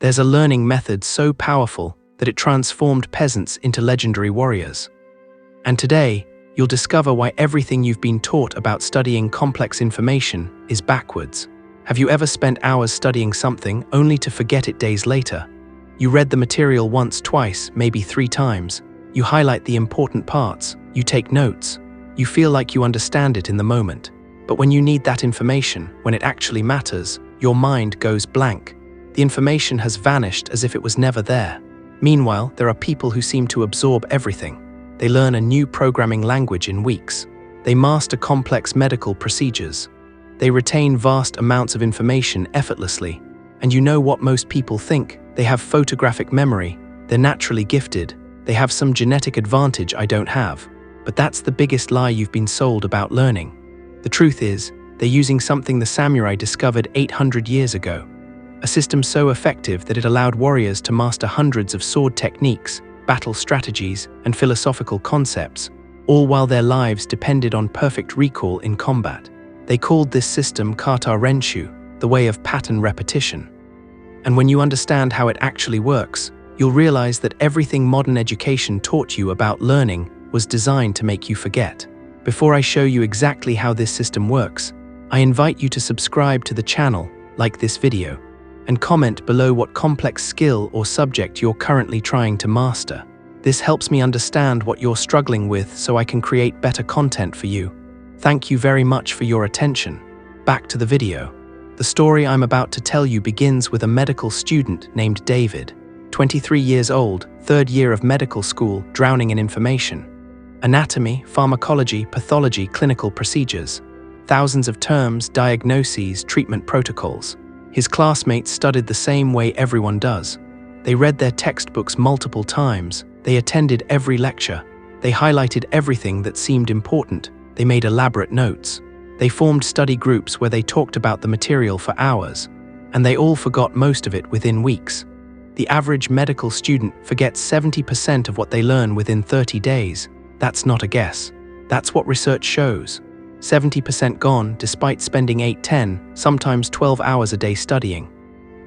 There's a learning method so powerful that it transformed peasants into legendary warriors. And today, you'll discover why everything you've been taught about studying complex information is backwards. Have you ever spent hours studying something only to forget it days later? You read the material once, twice, maybe 3 times. You highlight the important parts. You take notes. You feel like you understand it in the moment. But when you need that information, when it actually matters, your mind goes blank. The information has vanished as if it was never there. Meanwhile, there are people who seem to absorb everything. They learn a new programming language in weeks. They master complex medical procedures. They retain vast amounts of information effortlessly. And you know what most people think? They have photographic memory. They're naturally gifted. They have some genetic advantage I don't have. But that's the biggest lie you've been sold about learning. The truth is, they're using something the samurai discovered 800 years ago. A system so effective that it allowed warriors to master hundreds of sword techniques, battle strategies, and philosophical concepts, all while their lives depended on perfect recall in combat. They called this system kata renshu, the way of pattern repetition. And when you understand how it actually works, you'll realize that everything modern education taught you about learning was designed to make you forget. Before I show you exactly how this system works, I invite you to subscribe to the channel, like this video, and comment below what complex skill or subject you're currently trying to master. This helps me understand what you're struggling with so I can create better content for you. Thank you very much for your attention. Back to the video. The story I'm about to tell you begins with a medical student named David, 23 years old, 3rd year of medical school, drowning in information. Anatomy, pharmacology, pathology, clinical procedures. Thousands of terms, diagnoses, treatment protocols. His classmates studied the same way everyone does. They read their textbooks multiple times. They attended every lecture. They highlighted everything that seemed important. They made elaborate notes. They formed study groups where they talked about the material for hours. And they all forgot most of it within weeks. The average medical student forgets 70% of what they learn within 30 days. That's not a guess. That's what research shows. 70% gone despite spending 8, 10, sometimes 12 hours a day studying.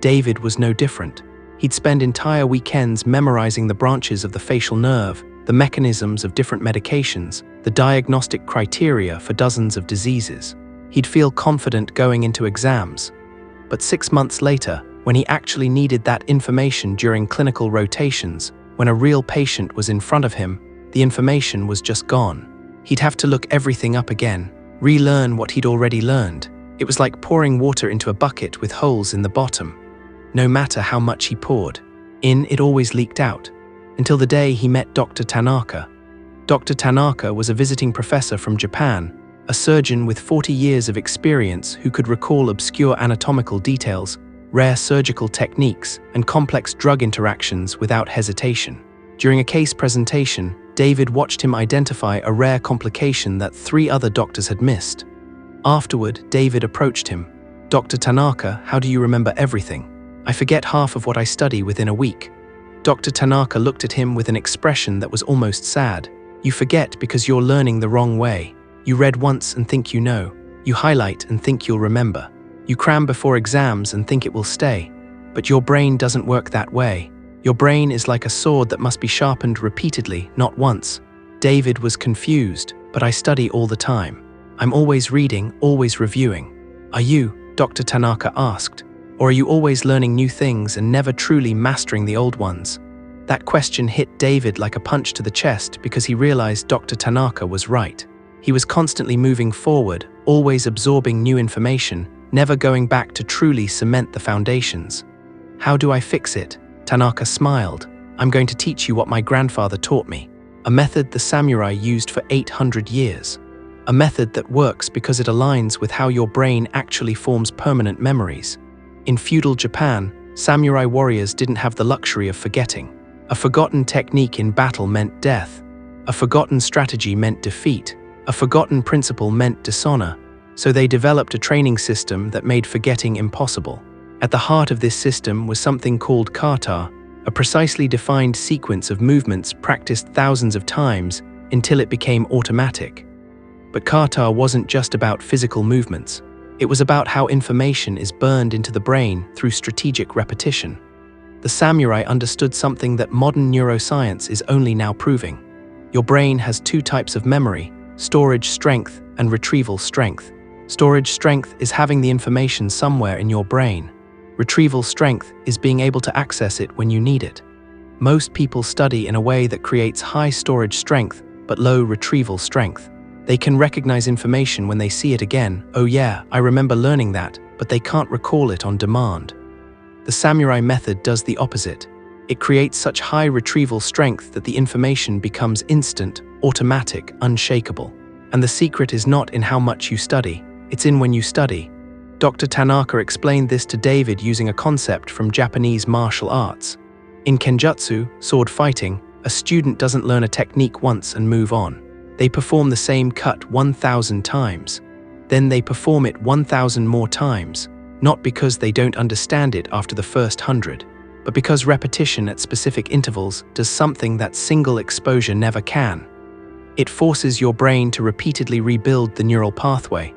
David was no different. He'd spend entire weekends memorizing the branches of the facial nerve, the mechanisms of different medications, the diagnostic criteria for dozens of diseases. He'd feel confident going into exams. But 6 months later, when he actually needed that information during clinical rotations, when a real patient was in front of him, the information was just gone. He'd have to look everything up again, relearn what he'd already learned. It was like pouring water into a bucket with holes in the bottom. No matter how much he poured in, it always leaked out. Until the day he met Dr. Tanaka. Dr. Tanaka was a visiting professor from Japan, a surgeon with 40 years of experience who could recall obscure anatomical details, rare surgical techniques, and complex drug interactions without hesitation. During a case presentation, David watched him identify a rare complication that 3 other doctors had missed. Afterward, David approached him. "Dr. Tanaka, how do you remember everything? I forget half of what I study within a week." Dr. Tanaka looked at him with an expression that was almost sad. "You forget because you're learning the wrong way. You read once and think you know. You highlight and think you'll remember. You cram before exams and think it will stay. But your brain doesn't work that way. Your brain is like a sword that must be sharpened repeatedly, not once." David was confused, "But I study all the time. I'm always reading, always reviewing." "Are you?" Dr. Tanaka asked. "Or are you always learning new things and never truly mastering the old ones?" That question hit David like a punch to the chest because he realized Dr. Tanaka was right. He was constantly moving forward, always absorbing new information, never going back to truly cement the foundations. "How do I fix it?" Tanaka smiled. "I'm going to teach you what my grandfather taught me. A method the samurai used for 800 years. A method that works because it aligns with how your brain actually forms permanent memories." In feudal Japan, samurai warriors didn't have the luxury of forgetting. A forgotten technique in battle meant death. A forgotten strategy meant defeat. A forgotten principle meant dishonor. So they developed a training system that made forgetting impossible. At the heart of this system was something called kata, a precisely defined sequence of movements practiced thousands of times until it became automatic. But kata wasn't just about physical movements. It was about how information is burned into the brain through strategic repetition. The samurai understood something that modern neuroscience is only now proving. Your brain has two types of memory: storage strength and retrieval strength. Storage strength is having the information somewhere in your brain. Retrieval strength is being able to access it when you need it. Most people study in a way that creates high storage strength but low retrieval strength. They can recognize information when they see it again. Oh yeah, I remember learning that, but they can't recall it on demand. The samurai method does the opposite. It creates such high retrieval strength that the information becomes instant, automatic, unshakable. And the secret is not in how much you study, it's in when you study. Dr. Tanaka explained this to David using a concept from Japanese martial arts. In kenjutsu, sword fighting, a student doesn't learn a technique once and move on. They perform the same cut 1,000 times. Then they perform it 1,000 more times, not because they don't understand it after the first 100, but because repetition at specific intervals does something that single exposure never can. It forces your brain to repeatedly rebuild the neural pathway,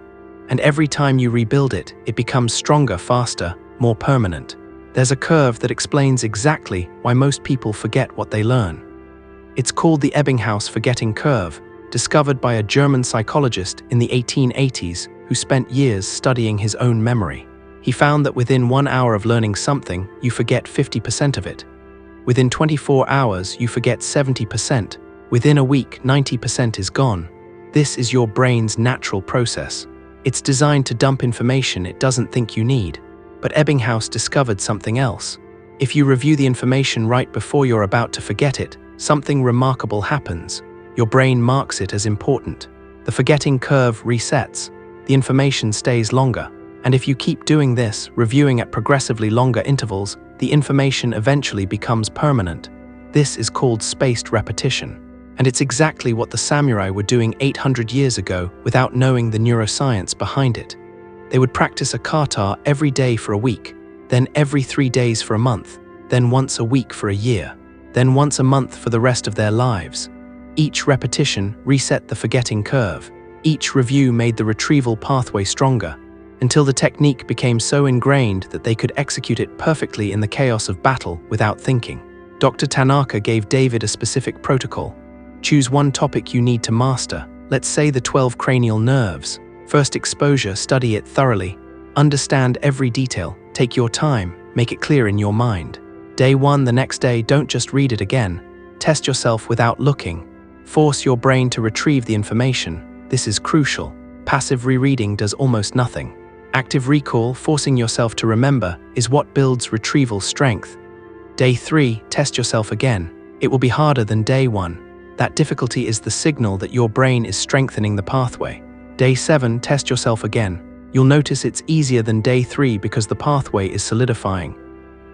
and every time you rebuild it, it becomes stronger, faster, more permanent. There's a curve that explains exactly why most people forget what they learn. It's called the Ebbinghaus forgetting curve, discovered by a German psychologist in the 1880s who spent years studying his own memory. He found that within 1 hour of learning something, you forget 50% of it. Within 24 hours, you forget 70%. Within a week, 90% is gone. This is your brain's natural process. It's designed to dump information it doesn't think you need. But Ebbinghaus discovered something else. If you review the information right before you're about to forget it, something remarkable happens. Your brain marks it as important. The forgetting curve resets. The information stays longer. And if you keep doing this, reviewing at progressively longer intervals, the information eventually becomes permanent. This is called spaced repetition. And it's exactly what the samurai were doing 800 years ago without knowing the neuroscience behind it. They would practice a kata every day for a week, then every 3 days for a month, then once a week for a year, then once a month for the rest of their lives. Each repetition reset the forgetting curve. Each review made the retrieval pathway stronger, until the technique became so ingrained that they could execute it perfectly in the chaos of battle without thinking. Dr. Tanaka gave David a specific protocol. Choose one topic you need to master, let's say the 12 cranial nerves. First exposure, study it thoroughly. Understand every detail, take your time, make it clear in your mind. Day 1, the next day, don't just read it again. Test yourself without looking. Force your brain to retrieve the information. This is crucial. Passive rereading does almost nothing. Active recall, forcing yourself to remember, is what builds retrieval strength. Day 3, test yourself again. It will be harder than day 1. That difficulty is the signal that your brain is strengthening the pathway. Day 7, test yourself again. You'll notice it's easier than day 3 because the pathway is solidifying.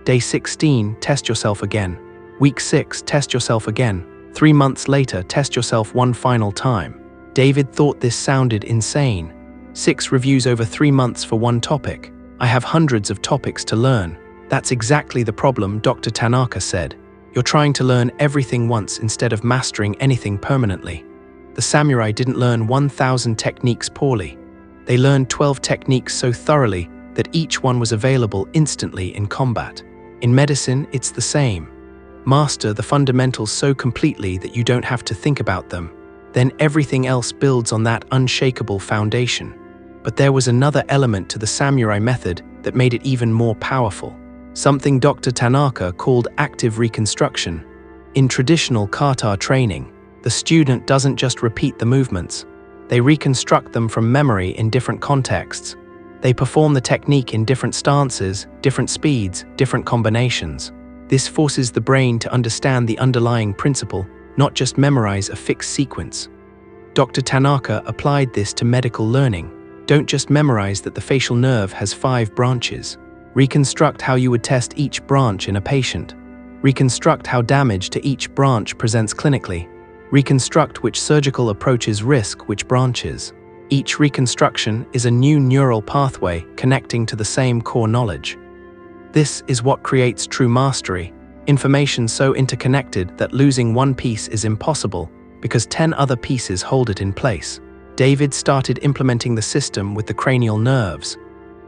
Day 16, test yourself again. Week 6, test yourself again. 3 months later, test yourself one final time. David thought this sounded insane. 6 reviews over 3 months for one topic. I have hundreds of topics to learn. That's exactly the problem, Dr. Tanaka said. You're trying to learn everything once instead of mastering anything permanently. The samurai didn't learn 1,000 techniques poorly. They learned 12 techniques so thoroughly that each one was available instantly in combat. In medicine, it's the same. Master the fundamentals so completely that you don't have to think about them. Then everything else builds on that unshakable foundation. But there was another element to the samurai method that made it even more powerful. Something Dr. Tanaka called active reconstruction. In traditional kata training, the student doesn't just repeat the movements. They reconstruct them from memory in different contexts. They perform the technique in different stances, different speeds, different combinations. This forces the brain to understand the underlying principle, not just memorize a fixed sequence. Dr. Tanaka applied this to medical learning. Don't just memorize that the facial nerve has 5 branches. Reconstruct how you would test each branch in a patient. Reconstruct how damage to each branch presents clinically. Reconstruct which surgical approaches risk which branches. Each reconstruction is a new neural pathway connecting to the same core knowledge. This is what creates true mastery, information so interconnected that losing one piece is impossible because 10 other pieces hold it in place. David started implementing the system with the cranial nerves.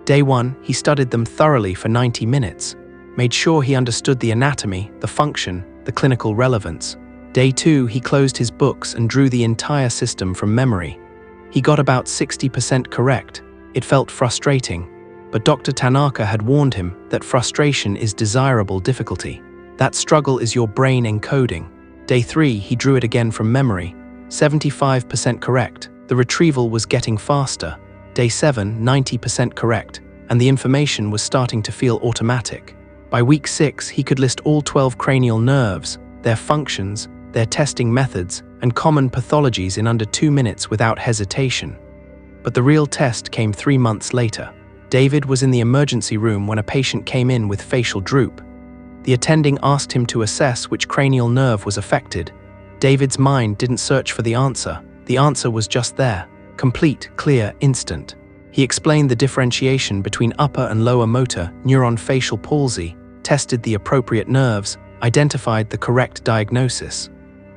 Day 1, he studied them thoroughly for 90 minutes. made sure he understood the anatomy, the function, the clinical relevance. Day 2, he closed his books and drew the entire system from memory. He got about 60% correct. It felt frustrating, but Dr. Tanaka had warned him that frustration is desirable difficulty. That struggle is your brain encoding. Day 3, he drew it again from memory. 75% correct. The retrieval was getting faster. Day 7, 90% correct, and the information was starting to feel automatic. By week 6, he could list all 12 cranial nerves, their functions, their testing methods, and common pathologies in under 2 minutes without hesitation. But the real test came 3 months later. David was in the emergency room when a patient came in with facial droop. The attending asked him to assess which cranial nerve was affected. David's mind didn't search for the answer. The answer was just there. Complete, clear, instant. He explained the differentiation between upper and lower motor neuron facial palsy, tested the appropriate nerves, identified the correct diagnosis.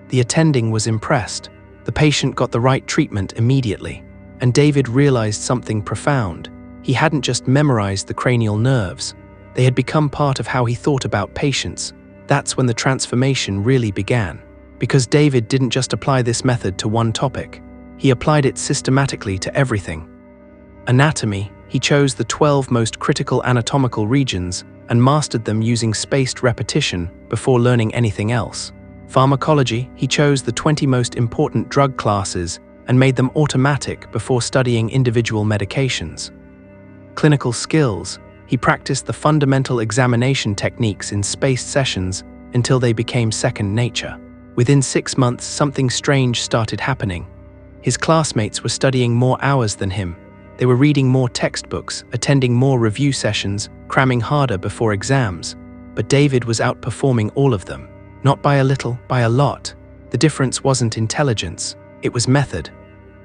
The attending was impressed. The patient got the right treatment immediately. And David realized something profound. He hadn't just memorized the cranial nerves. They had become part of how he thought about patients. That's when the transformation really began. Because David didn't just apply this method to one topic. He applied it systematically to everything. Anatomy, he chose the 12 most critical anatomical regions and mastered them using spaced repetition before learning anything else. Pharmacology, he chose the 20 most important drug classes and made them automatic before studying individual medications. Clinical skills, he practiced the fundamental examination techniques in spaced sessions until they became second nature. Within 6 months, something strange started happening. His classmates were studying more hours than him. They were reading more textbooks, attending more review sessions, cramming harder before exams. But David was outperforming all of them. Not by a little, by a lot. The difference wasn't intelligence, it was method.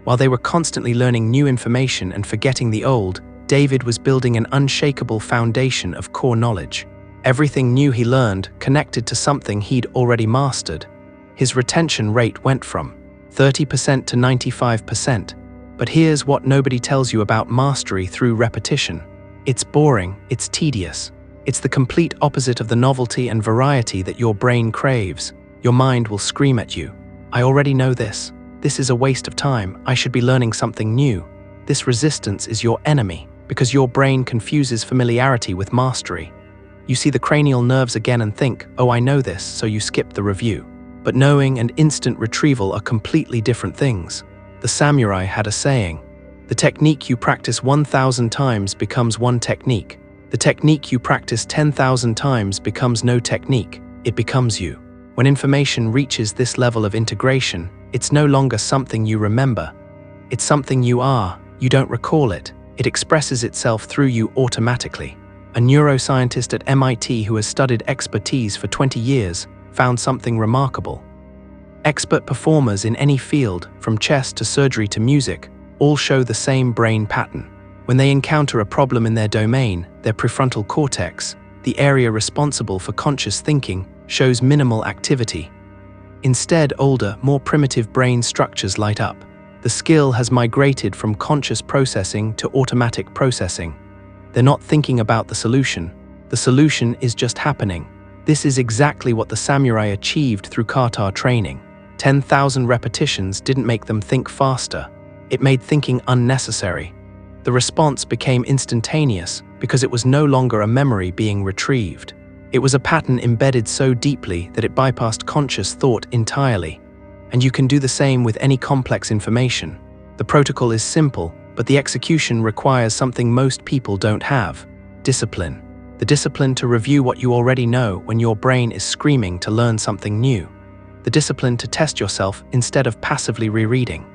While they were constantly learning new information and forgetting the old, David was building an unshakable foundation of core knowledge. Everything new he learned connected to something he'd already mastered. His retention rate went from 30% to 95%. But here's what nobody tells you about mastery through repetition. It's boring, it's tedious. It's the complete opposite of the novelty and variety that your brain craves. Your mind will scream at you. I already know this. This is a waste of time. I should be learning something new. This resistance is your enemy because your brain confuses familiarity with mastery. You see the cranial nerves again and think, oh, I know this, so you skip the review. But knowing and instant retrieval are completely different things. The samurai had a saying, the technique you practice 1,000 times becomes one technique. The technique you practice 10,000 times becomes no technique, it becomes you. When information reaches this level of integration, it's no longer something you remember. It's something you are, you don't recall it. It expresses itself through you automatically. A neuroscientist at MIT who has studied expertise for 20 years found something remarkable. Expert performers in any field, from chess to surgery to music, all show the same brain pattern. When they encounter a problem in their domain, their prefrontal cortex, the area responsible for conscious thinking, shows minimal activity. Instead, older, more primitive brain structures light up. The skill has migrated from conscious processing to automatic processing. They're not thinking about the solution is just happening. This is exactly what the samurai achieved through kata training. 10,000 repetitions didn't make them think faster. It made thinking unnecessary. The response became instantaneous because it was no longer a memory being retrieved. It was a pattern embedded so deeply that it bypassed conscious thought entirely. And you can do the same with any complex information. The protocol is simple, but the execution requires something most people don't have: discipline. The discipline to review what you already know when your brain is screaming to learn something new. The discipline to test yourself instead of passively rereading.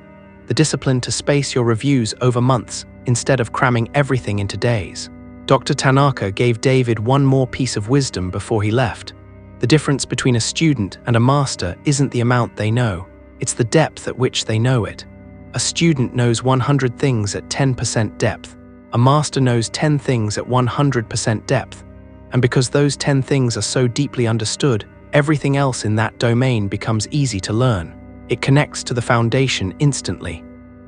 The discipline to space your reviews over months instead of cramming everything into days. Dr. Tanaka gave David one more piece of wisdom before he left. The difference between a student and a master isn't the amount they know, it's the depth at which they know it. A student knows 100 things at 10% depth. A master knows 10 things at 100% depth. And because those 10 things are so deeply understood, everything else in that domain becomes easy to learn. It connects to the foundation instantly.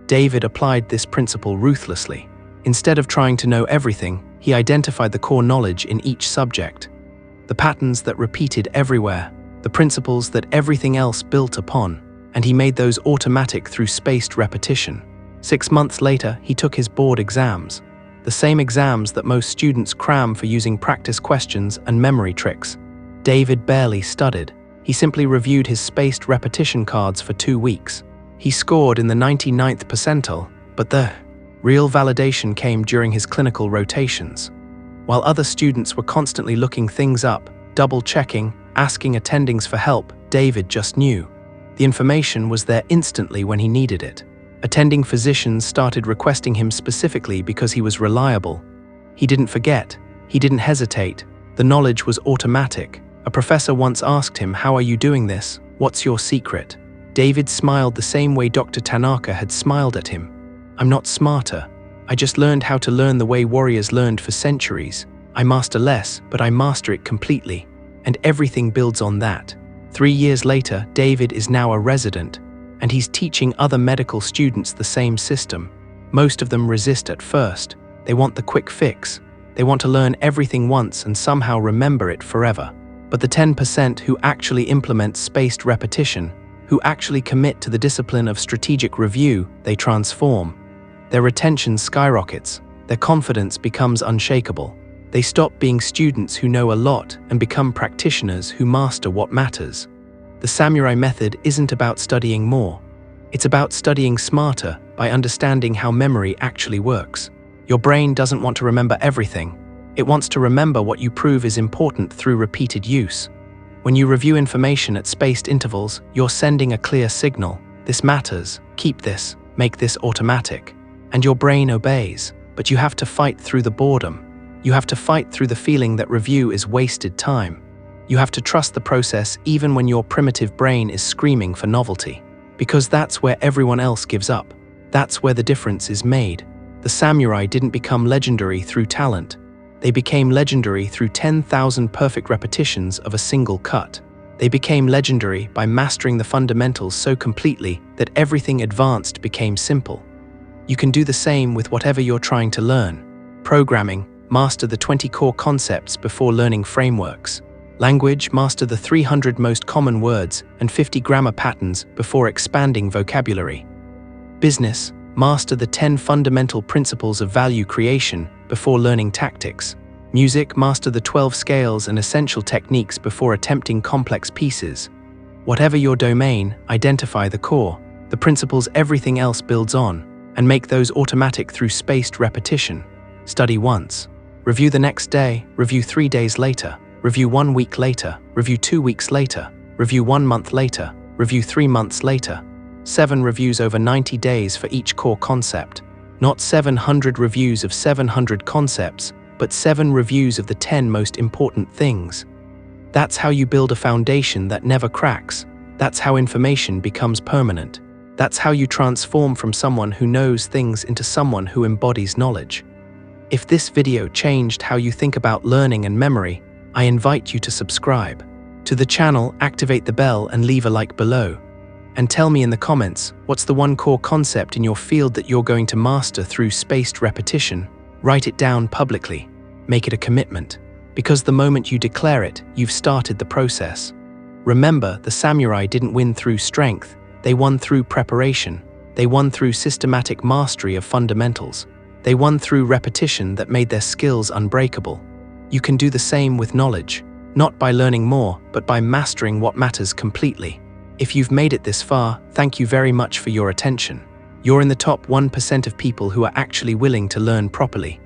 David applied this principle ruthlessly. Instead of trying to know everything, he identified the core knowledge in each subject. the patterns that repeated everywhere, the principles that everything else built upon, and he made those automatic through spaced repetition. 6 months later, he took his board exams, the same exams that most students cram for using practice questions and memory tricks. David barely studied. He simply reviewed his spaced repetition cards for 2 weeks. He scored in the 99th percentile, but the real validation came during his clinical rotations. While other students were constantly looking things up, double-checking, asking attendings for help, David just knew. The information was there instantly when he needed it. Attending physicians started requesting him specifically because he was reliable. He didn't forget. He didn't hesitate. The knowledge was automatic. A professor once asked him, "How are you doing this? What's your secret?" David smiled the same way Dr. Tanaka had smiled at him. "I'm not smarter. I just learned how to learn the way warriors learned for centuries. I master less, but I master it completely. And everything builds on that." 3 years later, David is now a resident, and he's teaching other medical students the same system. Most of them resist at first. They want the quick fix. They want to learn everything once and somehow remember it forever. But the 10% who actually implement spaced repetition, who actually commit to the discipline of strategic review, they transform. Their retention skyrockets. Their confidence becomes unshakable. They stop being students who know a lot and become practitioners who master what matters. The samurai method isn't about studying more. It's about studying smarter by understanding how memory actually works. Your brain doesn't want to remember everything. It wants to remember what you prove is important through repeated use. When you review information at spaced intervals, you're sending a clear signal. This matters, keep this, make this automatic. And your brain obeys, but you have to fight through the boredom. You have to fight through the feeling that review is wasted time. You have to trust the process even when your primitive brain is screaming for novelty. Because that's where everyone else gives up. That's where the difference is made. The samurai didn't become legendary through talent. They became legendary through 10,000 perfect repetitions of a single cut. They became legendary by mastering the fundamentals so completely that everything advanced became simple. You can do the same with whatever you're trying to learn. Programming, master the 20 core concepts before learning frameworks. Language, master the 300 most common words and 50 grammar patterns before expanding vocabulary. Business, master the 10 fundamental principles of value creation before learning tactics. Music, master the 12 scales and essential techniques before attempting complex pieces. Whatever your domain, identify the core, the principles everything else builds on, and make those automatic through spaced repetition. Study once. Review the next day, review 3 days later, review 1 week later, review 2 weeks later, review 1 month later, review 3 months later. 7 reviews over 90 days for each core concept. Not 700 reviews of 700 concepts, but 7 reviews of the 10 most important things. That's how you build a foundation that never cracks. That's how information becomes permanent. That's how you transform from someone who knows things into someone who embodies knowledge. If this video changed how you think about learning and memory, I invite you to subscribe to the channel, activate the bell and leave a like below. And tell me in the comments, what's the one core concept in your field that you're going to master through spaced repetition? Write it down publicly. Make it a commitment. Because the moment you declare it, you've started the process. Remember, the samurai didn't win through strength. They won through preparation. They won through systematic mastery of fundamentals. They won through repetition that made their skills unbreakable. You can do the same with knowledge, not by learning more, but by mastering what matters completely. If you've made it this far, thank you very much for your attention. You're in the top 1% of people who are actually willing to learn properly.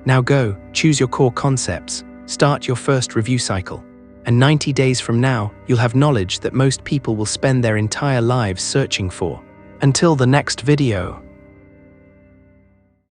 Now go, choose your core concepts, start your first review cycle, and 90 days from now, you'll have knowledge that most people will spend their entire lives searching for. Until the next video.